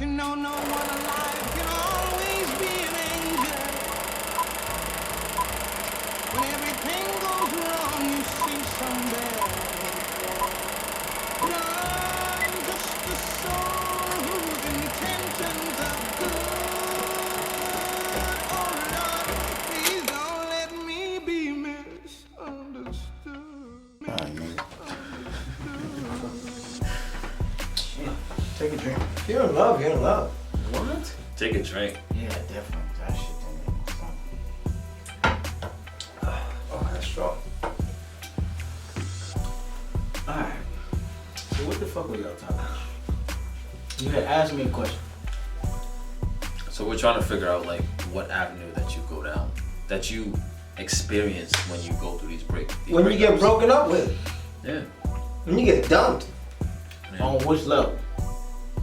you know no one alive can always be an angel. When everything goes wrong, you see somewhere. But I'm just a soul whose intentions are good. Oh Lord, please don't let me be misunderstood. Alright, man. Take a drink. You're in love, you're in love. What? Take a drink. Yeah, definitely. That shit didn't. Oh, that's strong. Alright. So what the fuck were y'all talking about? You had asked me a question. So we're trying to figure out like what avenue that you go down, that you experience when you go through these breaks. When you get broken up with, Yeah. when you get dumped. Yeah. On which level?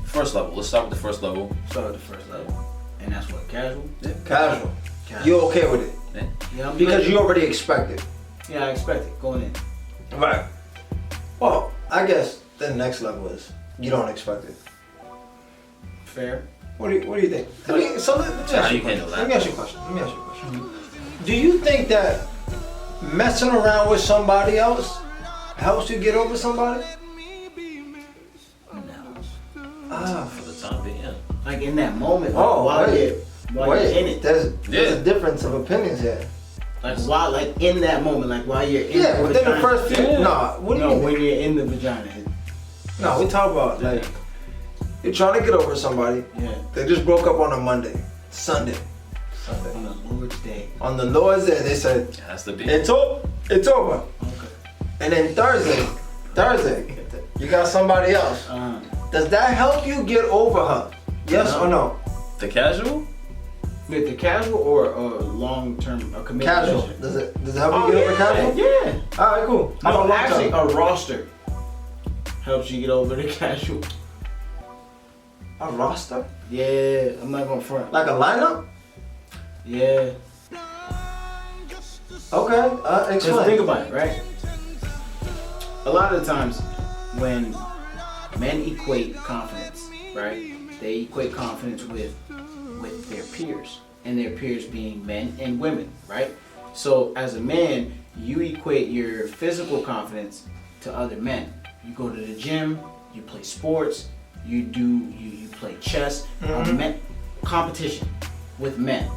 First level. Let's start with the first level. Start with the first level. And that's what, casual? Yeah. Casual. Casual. You're okay with it. Yeah. Yeah, I'm Because good. you already expect it. Yeah, I expect it going in. Right. Well, I guess the next level is you don't expect it. Fair. What do you think? Let me ask you a question. Let me ask you a question. Do you think that messing around with somebody else helps you get over somebody? No. For the time being. Like in that moment, like Oh, while wait. you're in it. There's Yeah. a difference of opinions here. Like while, like in that moment, like while you're in Yeah, the within the vagina. first few. Nah, what do you No, mean? when you're in the vagina. No, we talk about like you're trying to get over somebody. Yeah. They just broke up on a Monday, Sunday. On the Lord's Day. On the Lord's Day, they said It has to be. it's over. It's over. Okay. And then Thursday, you got somebody else. Does that help you get over her? Yes or no? The casual? With the casual or long term or committed Casual. relationship? Does it help you get over casual? Yeah. All right, cool. How about No, long actually, term? a roster helps you get over the casual. A roster? Yeah, I'm not gonna front. Like a lineup? Yeah. Okay. Just Explain. think about it, right? A lot of the times when men equate confidence, right? They equate confidence with their peers, and their peers being men and women, right? So as a man, you equate your physical confidence to other men. You go to the gym, you play sports, you play chess, competition with men.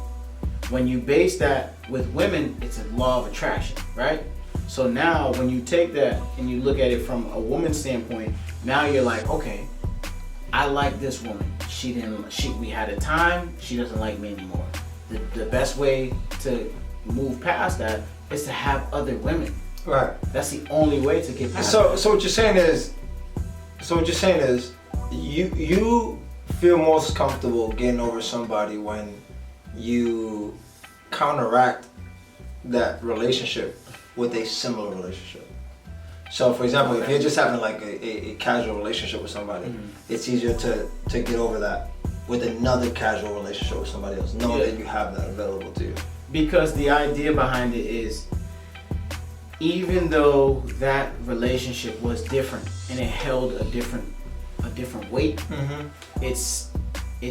When you base that with women, it's a law of attraction, right? So now when you take that and you look at it from a woman's standpoint, now you're like, okay, I like this woman. We had a time, she doesn't like me anymore. The best way to move past that is to have other women. Right. That's the only way to get past So that. what you're saying is, you feel most comfortable getting over somebody when you counteract that relationship with a similar relationship. So for example, if you're just having like a casual relationship with somebody, it's easier to get over that with another casual relationship with somebody else, knowing that you have that available to you. Because the idea behind it is, even though that relationship was different and it held a different weight, it's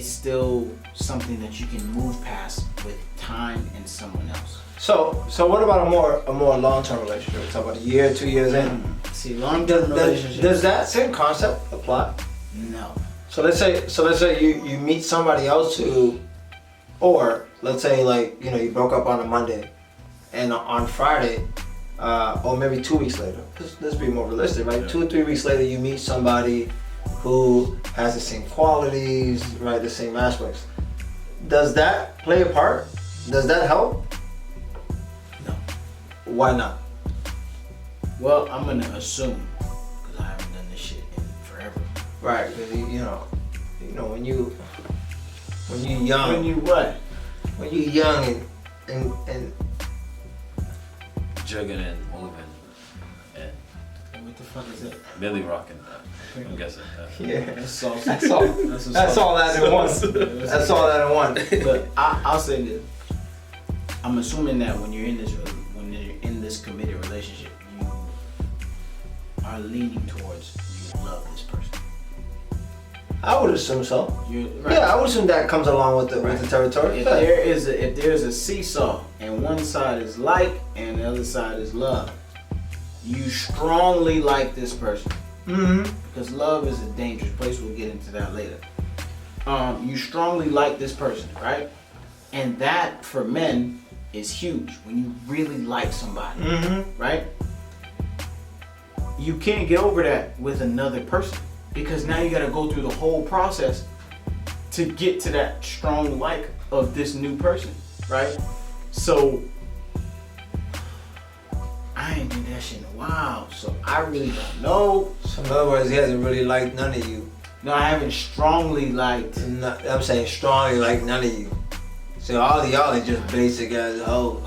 still something that you can move past with time and someone else. So what about a more long-term relationship? We're talking about a year, 2 years in. See, long-term relationships. Does that same concept apply? No. So let's say you meet somebody else who, or let's say like you broke up on a Monday, and on Friday, or maybe 2 weeks later. Let's be more realistic, right? 2 or 3 weeks later, you meet somebody who has the same qualities, right? The same aspects. Does that play a part? Does that help? No. Why not? Well, I'm gonna assume, because I haven't done this shit in forever. Right, because when you young. When you what? When you young and Jugging and moving and What the fuck is that? Millie rocking. I'm guessing. yeah. That's all. That's all. That's all that in one. That's all that in one. But I'll say this. I'm assuming that when you're in this committed relationship, you are leaning towards you love this person. I would assume so. Right. Yeah, I would assume that comes along with the territory. If Yeah. if there's a seesaw and one side is like and the other side is love, you strongly like this person. Mm-hmm. Because love is a dangerous place. We'll get into that later. You strongly like this person, right? And that for men is huge when you really like somebody, right? You can't get over that with another person because now you got to go through the whole process to get to that strong like of this new person, right? So I ain't did that shit in a while, so I really don't know. So in other words, he hasn't really liked none of you. No, I haven't strongly liked. I'm saying strongly like none of you. So all of y'all are just basic as hoes.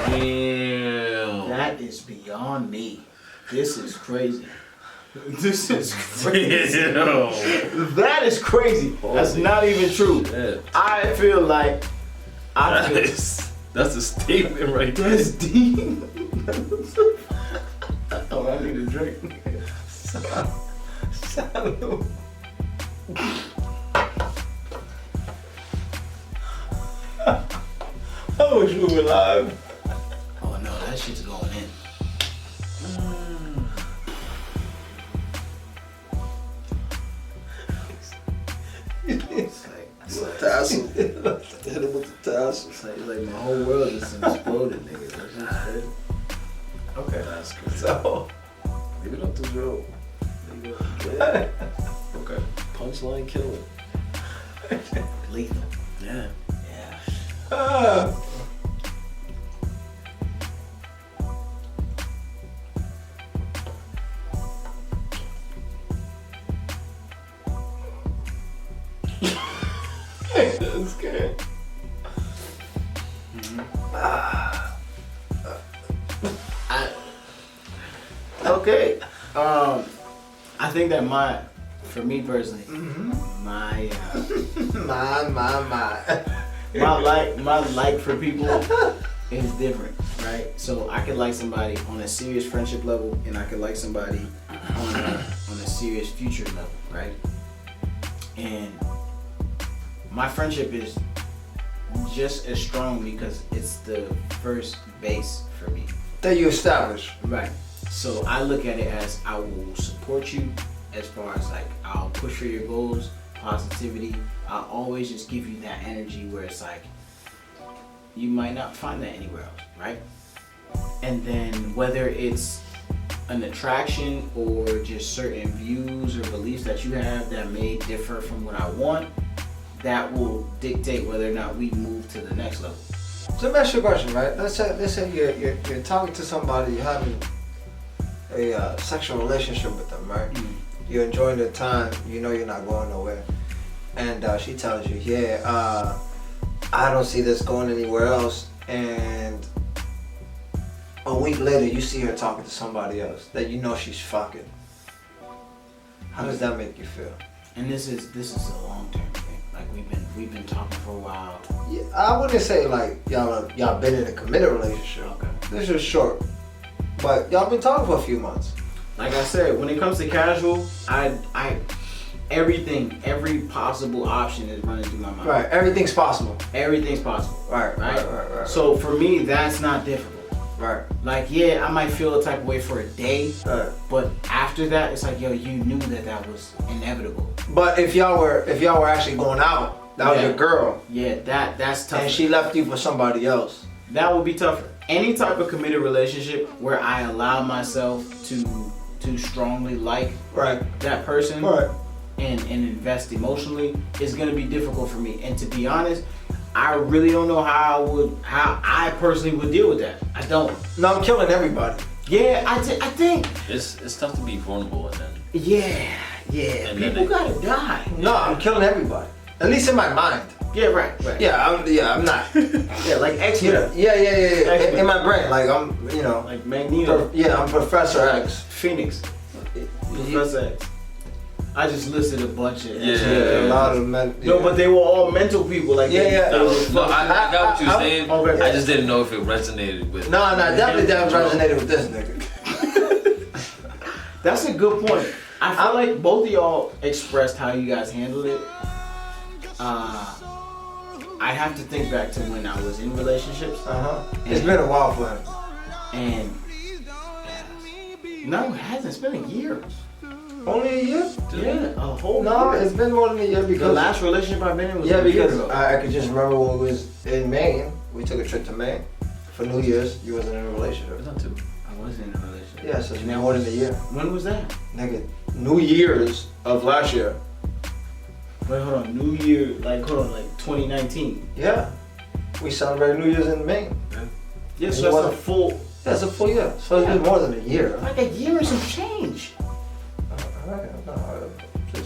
Damn. That is beyond me. This is crazy. This is crazy. That is crazy. That's not even true. Shit. I feel like That's a statement right there. that's deep. Oh, I need a drink. Salud. I wish we were live. Oh no, that shit's going in. It's like Tassel. Hit him with the tassel. it's like my whole world just exploded, nigga. That's just crazy. Okay, That's good. So, Leave it up to Joe. yeah. Okay. Punchline killer. lethal. Yeah. Yeah. Ah. That's good. Okay. I think that for me personally, my my like for people is different, right? So I could like somebody on a serious friendship level, and I could like somebody on a serious future level, right? And my friendship is just as strong because it's the first base for me. That you established. Right. So I look at it as I will support you as far as like I'll push for your goals, positivity. I'll always just give you that energy where it's like you might not find that anywhere else, right? And then whether it's an attraction or just certain views or beliefs that you have that may differ from what I want, that will dictate whether or not we move to the next level. So let me ask you a question, right? Let's say you're talking to somebody, you're having a sexual relationship with them, right? You're enjoying the time, you know you're not going nowhere. And she tells you, yeah, I don't see this going anywhere else. And a week later, you see her talking to somebody else that you know she's fucking. How does that make you feel? And this is a long-term thing. Like we've been talking for a while. Yeah, I wouldn't say like y'all been in a committed relationship. Okay. This is short, but y'all been talking for a few months. Like I said, when it comes to casual, I every possible option is running through my mind. Right, everything's possible. Everything's possible. Right. So for me, that's not difficult. Right. Like, yeah, I might feel a type of way for a day, Right. but after that, it's like, yo, you knew that was inevitable. But if y'all were actually going out, that was Yeah. your girl, Yeah, that's tough. and she left you for somebody else. That would be tougher. Any type of committed relationship where I allow myself to strongly like Right. that person Right. and invest emotionally is gonna be difficult for me. And to be honest, I really don't know how I personally would deal with that. I don't. No, I'm killing everybody. Yeah, I think. It's tough to be vulnerable and then. Yeah. And then People gotta die. No, I'm killing everybody. At least in my mind. Yeah, right. Yeah, I'm not. Yeah, like X-Men. Yeah. X-Men. In my brain, like I'm, Like Magneto. I'm Professor X. Phoenix. Professor X. I just listed a bunch of A lot of men. No, but they were all mental people. Like Yeah. No, I got what you were saying. okay. I just didn't know if it resonated with. No, definitely resonated with this nigga. That's a good point. I feel like both of y'all expressed how you guys handled it. I have to think back to when I was in relationships. It's been a while for him. And no, it hasn't. It's been a year. Only a year? Yeah, a whole No, year. it's been more than a year because The last relationship I've been in was yeah, a year because ago. I could just remember when we was in Maine. We took a trip to Maine for New Year's. You wasn't in a relationship. Not too. I wasn't in a relationship. Yeah, so it's been more than a year. When was that? Nigga, New Year's of last year. Wait, hold on. New Year, like 2019. Yeah, we celebrated New Year's in Maine. Yeah, And so you that's a wasn't- full, Yeah, it's a full year. So it's been more than a year. like a year and some change. Alright,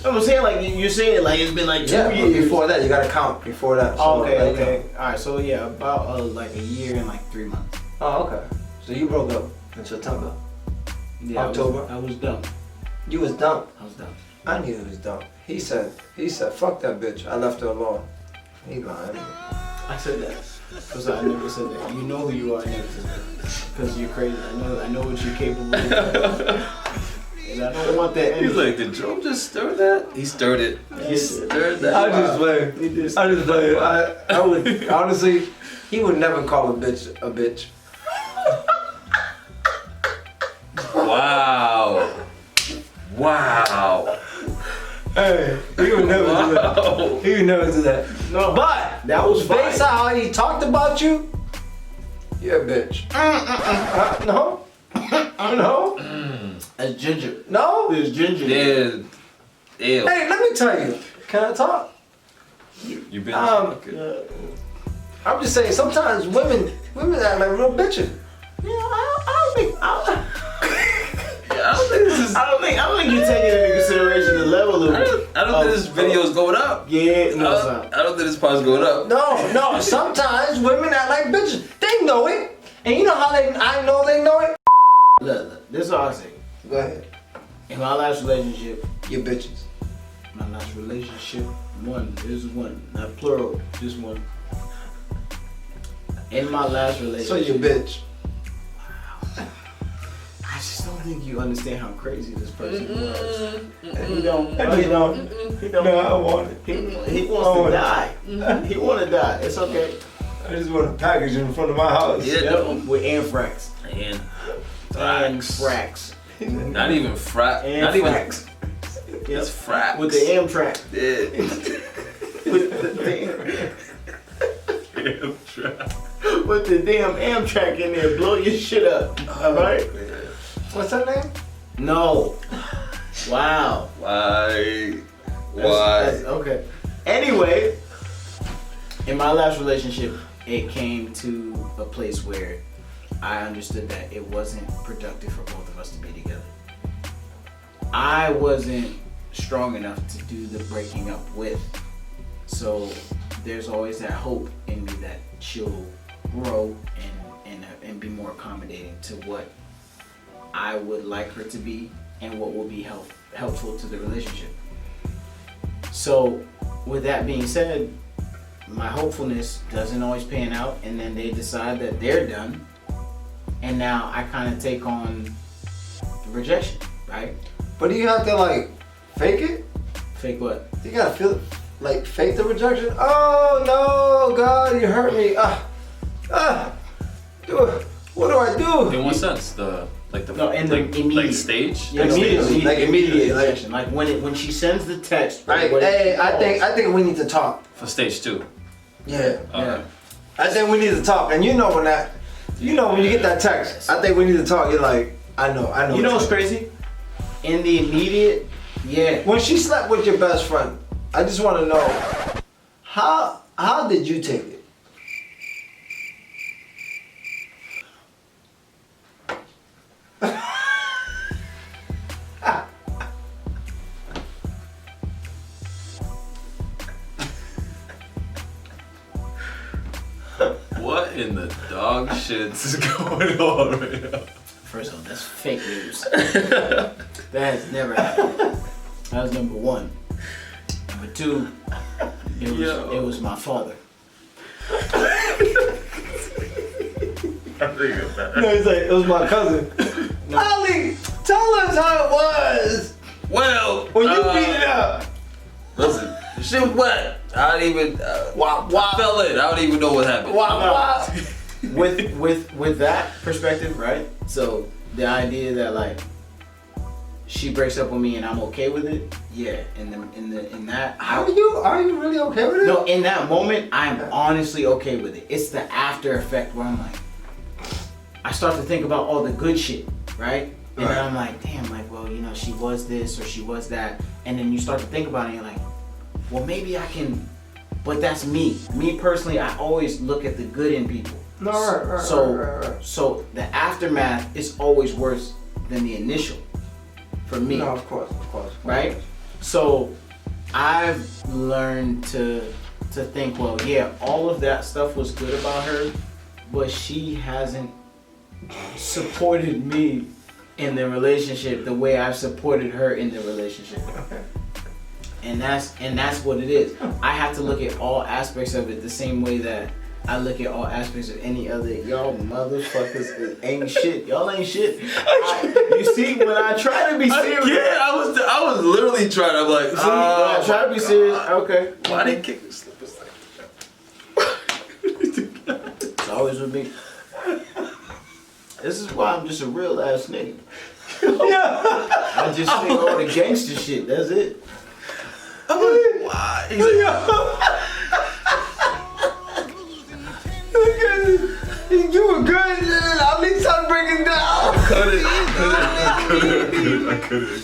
I'm saying like you're saying like it's been like 2 yeah, but years. before that, you gotta count before that. So, Oh, okay, like, okay. All right, so yeah, about like a year and like 3 months. Oh, okay. So you broke up in September. Yeah, October? I was dumb. You was dumb. I was dumb. I knew he was dumb. He said, fuck that bitch. I left her alone. He lying. I said that. Because I never said that. You know who you are. I never said that. Because you're crazy. I know what you're capable of. And I don't want that. He's like, did Joe just stir that? He stirred it. He stirred that. I just play. He just- I just play. I would honestly, he would never call a bitch a bitch. Wow. Wow. Hey, he would never do that. Wow. He would never do that. No, But that was fine. based on how he talked about you, you're a bitch. No, no, That's ginger. no. There's ginger. Yeah. Ew. Hey, let me tell you. Can I talk? You've been. Yeah. I'm just saying. Sometimes women act like real bitches. Yeah, I don't think I don't think this is. I don't think you're taking into consideration the level of. I don't think this video is going up. Yeah, no, it's not. I don't think this part's going up. No. Sometimes women act like bitches. They know it, and you know how I know they know it. Look, this is all I say. Go ahead. In my last relationship, You bitches. my last relationship, there's one, not plural, just one. In my last So relationship, you bitch. I just don't think you understand how crazy this person was. He don't. No, He don't. no, I want it. He wants to die. He want to die. It's okay. I just want a package in front of my house. Yeah. Yep, with anthrax. And Anthrax. not even frack. And Not even. frax. It's frack. With the Amtrak. Yeah. With the damn Amtrak in there, blow your shit up. Alright? What's her name? No. Wow. Why? That's okay. Anyway, in my last relationship, it came to a place where I understood that it wasn't productive for both of us to be together. I wasn't strong enough to do the breaking up with. So there's always that hope in me that she'll grow and be more accommodating to what I would like her to be and what will be helpful to the relationship. So with that being said, my hopefulness doesn't always pan out, and then they decide that they're done, and now I kind of take on the rejection, right? But do you have to like fake it? Fake what? You gotta feel it, like fake the rejection. Oh no, God, you hurt me. What do I do? In what sense? No, in the like immediate. stage? Yeah, Like immediately, like immediately, like- rejection. Like when she sends the text. Right, what it hey, I calls. think we need to talk. For stage 2. Yeah, Okay. I think we need to talk. And you know when you get that text, I think we need to talk. You're like, I know. You know what's crazy? In the immediate, yeah. When she slept with your best friend, I just want to know how did you take it? What in the dog shits is going on right now? First of all, that's fake news. That has never happened. That was number one. Number two, it was my father. No, he's like, it was my cousin. Ali, tell us how it was. Well, When you beat it up. listen, the shit was wet. I don't even. Wow. I fell in. I don't even know what happened. Wow. With that perspective, right? So the idea that like she breaks up with me and I'm okay with it, yeah. In that, Are you really okay with it? no, in that moment, I'm honestly okay with it. It's the after effect where I'm like, I start to think about all the good shit, right? And then I'm like, damn, like, well, you know, she was this or she was that, and then you start to think about it, and you're like, well, maybe I can. But that's me. Me personally, I always look at the good in people. No, right. So the aftermath is always worse than the initial, for me. No, of course. Right? So I've learned to think, well, yeah, all of that stuff was good about her, but she hasn't supported me in the relationship the way I've supported her in the relationship. Okay. And that's what it is. I have to look at all aspects of it the same way that I look at all aspects of any other. Y'all motherfuckers ain't shit. Y'all ain't shit. You see, when I try to be serious, I was literally trying. I'm like, when I try to be serious, okay. Why didn't kick the slippers like that? It's always with me. This is why I'm just a real ass nigga. I just think all the gangster shit. That's it. I'm like, why? He's like, You were good. At least I'm breaking down. cut it. I couldn't.